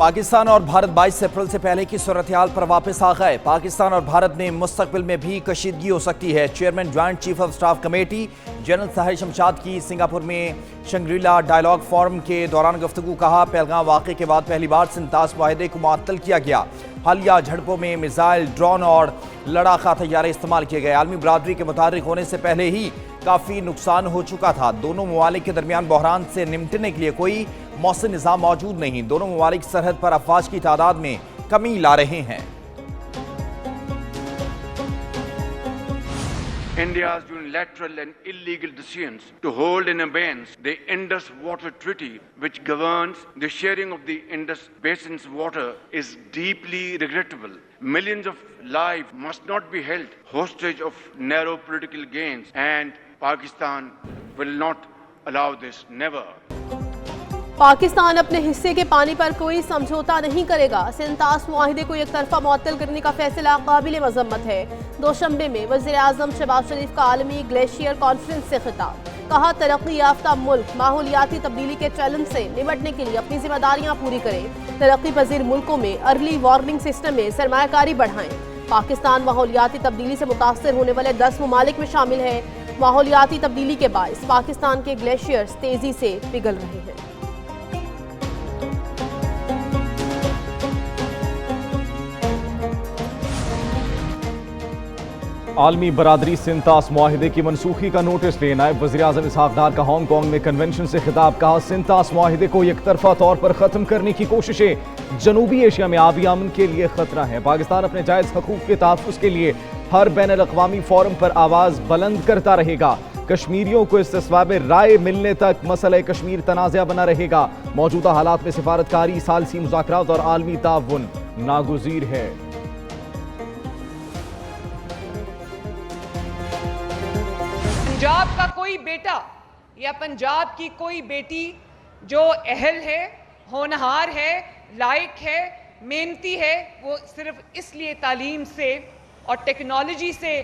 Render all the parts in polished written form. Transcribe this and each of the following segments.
پاکستان اور بھارت 22 اپریل سے پہلے کی صورتحال پر واپس آ گئے۔ پاکستان اور بھارت میں مستقبل میں بھی کشیدگی ہو سکتی ہے۔ Chairman joint chief of staff committee general Tahir Shamshad کی سنگاپور میں شنگریلا ڈائیلاگ فورم کے دوران گفتگو۔ کہا پہلگام واقعے کے بعد پہلی بار سنتاس معاہدے کو معطل کیا گیا۔ حالیہ جھڑپوں میں میزائل، ڈرون اور لڑاکا طیارے استعمال کیے گئے۔ عالمی برادری کے متحرک ہونے سے پہلے ہی کافی نقصان ہو چکا تھا۔ دونوں ممالک کے درمیان بحران سے نمٹنے کے لیے کوئی مؤثر نظام موجود نہیں۔ دونوں ممالک سرحد پر افواج کی تعداد میں کمی لا رہے ہیں۔ India's unilateral and illegal decisions to hold in abeyance the Indus Water Treaty, which governs the sharing of the Indus Basin's water, is deeply regrettable. Millions of lives must not be held hostage of narrow political gains, and Pakistan will not allow this, never. Pakistan اپنے حصے کے پانی پر کوئی سمجھوتا نہیں کرے گا۔ سنتاس معاہدے کو یک طرفہ معطل کرنے کا فیصلہ قابل مذمت ہے۔ دوشنبے میں وزیر اعظم شہباز شریف کا عالمی گلیشیئر کانفرنس سے خطاب۔ کہا ترقی یافتہ ملک ماحولیاتی تبدیلی کے چیلنج سے نمٹنے کے لیے اپنی ذمہ داریاں پوری کریں۔ ترقی پذیر ملکوں میں ارلی وارننگ سسٹم میں سرمایہ کاری بڑھائیں۔ پاکستان ماحولیاتی تبدیلی سے متاثر ہونے والے 10 ممالک میں شامل ہے۔ ماحولیاتی تبدیلی کے باعث پاکستان کے گلیشیئرز تیزی سے پگھل رہے ہیں۔ عالمی برادری سنتاس معاہدے کی منسوخی کا نوٹس لے۔ نائب وزیر اعظم اسحاق ڈار کا ہانگ کانگ میں کنونشن سے خطاب۔ کہا سنتاس معاہدے کو یک طرفہ طور پر ختم کرنے کی کوششیں جنوبی ایشیا میں آبی امن کے لیے خطرہ ہیں۔ پاکستان اپنے جائز حقوق کے تحفظ کے لیے ہر بین الاقوامی فورم پر آواز بلند کرتا رہے گا۔ کشمیریوں کو استصواب رائے ملنے تک مسئلہ کشمیر تنازع بنا رہے گا۔ موجودہ حالات میں سفارتکاری، ثالثی مذاکرات اور عالمی تعاون ناگزیر ہے۔ پنجاب کا کوئی بیٹا یا پنجاب کی کوئی بیٹی جو اہل ہے، ہونہار ہے، لائق ہے، محنتی ہے، وہ صرف اس لیے تعلیم سے اور ٹیکنالوجی سے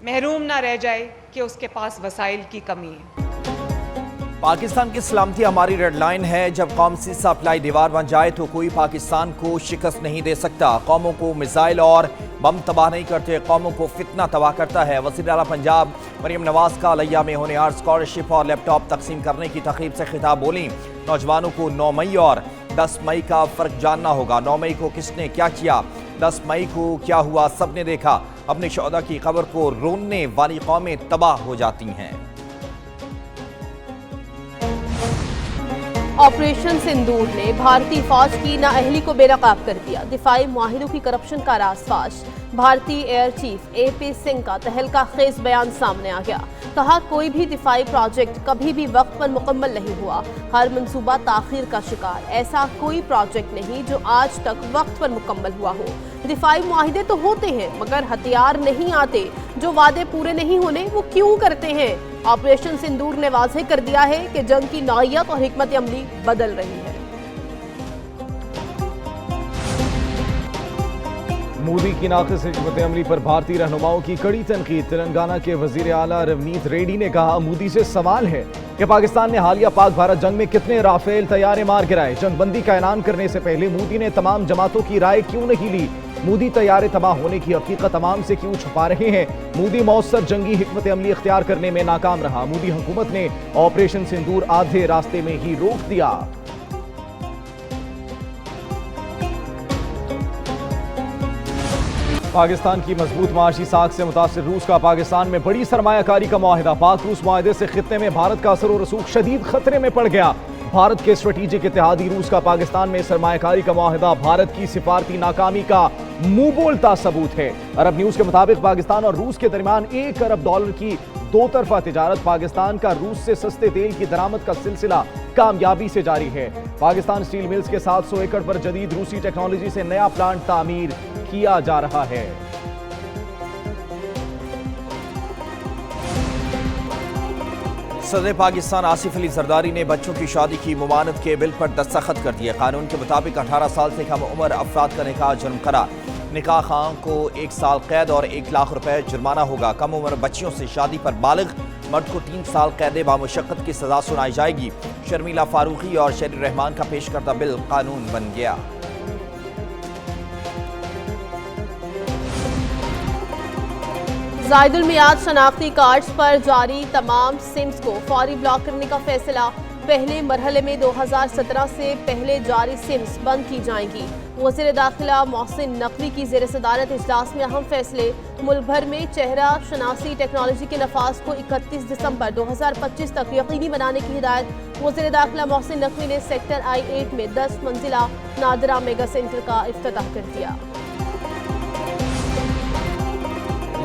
محروم نہ رہ جائے کہ اس کے پاس وسائل کی کمی ہے۔ پاکستان کی سلامتی ہماری ریڈ لائن ہے۔ جب قوم سے سپلائی دیوار بن جائے تو کوئی پاکستان کو شکست نہیں دے سکتا۔ قوموں کو میزائل اور بم تباہ نہیں کرتے، قوموں کو فتنہ تباہ کرتا ہے۔ وزیر اعلیٰ پنجاب مریم نواز کا علیہ میں ہونہار اسکالرشپ اور لیپ ٹاپ تقسیم کرنے کی تقریب سے خطاب بولیں۔ نوجوانوں کو 9 مئی اور 10 مئی کا فرق جاننا ہوگا۔ 9 مئی کو کس نے کیا کیا، 10 مئی کو کیا ہوا، سب نے دیکھا۔ اپنے شہداء کی قبر کو روننے والی قومیں تباہ ہو جاتی ہیں۔ آپریشن سندور نے بھارتی فوج کی نااہلی کو بے نقاب کر دیا۔ دفاعی معاہدوں کی کرپشن کا راز فاش۔ بھارتی ایئر چیف اے پی سنگھ کا تہلکہ خیز بیان سامنے آ گیا۔ کہا کوئی بھی دفاعی پروجیکٹ کبھی بھی وقت پر مکمل نہیں ہوا، ہر منصوبہ تاخیر کا شکار۔ ایسا کوئی پروجیکٹ نہیں جو آج تک وقت پر مکمل ہوا ہو۔ دفاعی معاہدے تو ہوتے ہیں مگر ہتھیار نہیں آتے۔ جو وعدے پورے نہیں ہونے وہ کیوں کرتے ہیں؟ آپریشن سندور نے واضح کر دیا ہے کہ جنگ کی نوعیت اور حکمت عملی بدل رہی ہے۔ مودی کی ناقص حکمت عملی پر بھارتی رہنماؤں کی کڑی تنقید۔ تلنگانہ کے وزیر اعلیٰ رونیت ریڈی نے کہا مودی سے سوال ہے کہ پاکستان نے حالیہ پاک بھارت جنگ میں کتنے رافیل طیارے مار گرائے۔ جنگ بندی کا اعلان کرنے سے پہلے مودی نے تمام جماعتوں کی رائے کیوں نہیں لی؟ مودی طیارے تباہ ہونے کی حقیقت عوام سے کیوں چھپا رہے ہیں؟ مودی مؤثر جنگی حکمت عملی اختیار کرنے میں ناکام رہا۔ مودی حکومت نے آپریشن سندور آدھے راستے میں ہی روک دیا۔ پاکستان کی مضبوط معاشی ساکھ سے متاثر روس کا پاکستان میں بڑی سرمایہ کاری کا معاہدہ۔ پاک روس معاہدے سے خطے میں بھارت کا اثر و رسوخ شدید خطرے میں پڑ گیا۔ بھارت کے اسٹریٹجک اتحادی روس کا پاکستان میں سرمایہ کاری کا معاہدہ بھارت کی سفارتی ناکامی کا منہ بولتا ثبوت ہے۔ عرب نیوز کے مطابق پاکستان اور روس کے درمیان $1 ارب کی 2 طرفہ تجارت۔ پاکستان کا روس سے سستے تیل کی درآمد کا سلسلہ کامیابی سے جاری ہے۔ پاکستان اسٹیل ملز کے 700 ایکڑ پر جدید روسی ٹیکنالوجی سے نیا پلانٹ تعمیر کیا جا رہا ہے۔ صدر پاکستان آصف علی زرداری نے بچوں کی شادی کی ممانعت کے بل پر دستخط کر دیے۔ قانون کے مطابق 18 سال سے کم عمر افراد کا نکاح جرم قرار۔ نکاح خواہاں کو 1 سال قید اور 1 لاکھ روپے جرمانہ ہوگا۔ کم عمر بچیوں سے شادی پر بالغ مرد کو 3 سال قید بامشقت کی سزا سنائی جائے گی۔ شرمیلا فاروقی اور شیر الرحمان کا پیش کردہ بل قانون بن گیا۔ زائد المیعاد شناختی کارڈز پر جاری تمام سمز کو فوری بلاک کرنے کا فیصلہ۔ پہلے مرحلے میں 2017 سے پہلے جاری سمز بند کی جائیں گی۔ وزیر داخلہ محسن نقوی کی زیر صدارت اجلاس میں اہم فیصلے۔ ملک بھر میں چہرہ شناسی ٹیکنالوجی کے نفاذ کو 31 دسمبر 2025 تک یقینی بنانے کی ہدایت۔ وزیر داخلہ محسن نقوی نے سیکٹر I-8 میں 10 منزلہ نادرہ میگا سینٹر کا افتتاح کر دیا۔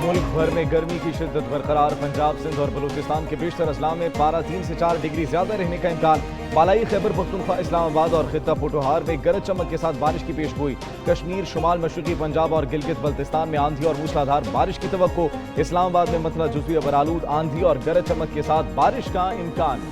ملک بھر میں گرمی کی شدت برقرار۔ پنجاب، سندھ اور بلوچستان کے بیشتر اضلاع میں پارہ 3 سے 4 ڈگری زیادہ رہنے کا امکان۔ بالائی خیبر پختونخوا، اسلام آباد اور خطہ پوٹوہار میں گرج چمک کے ساتھ بارش کی پیش گوئی۔ کشمیر، شمال مشرقی پنجاب اور گلگت بلتستان میں آندھی اور موسلادھار بارش کی توقع۔ اسلام آباد میں مسئلہ جزوی ابرآلود آندھی اور گرج چمک کے ساتھ بارش کا امکان۔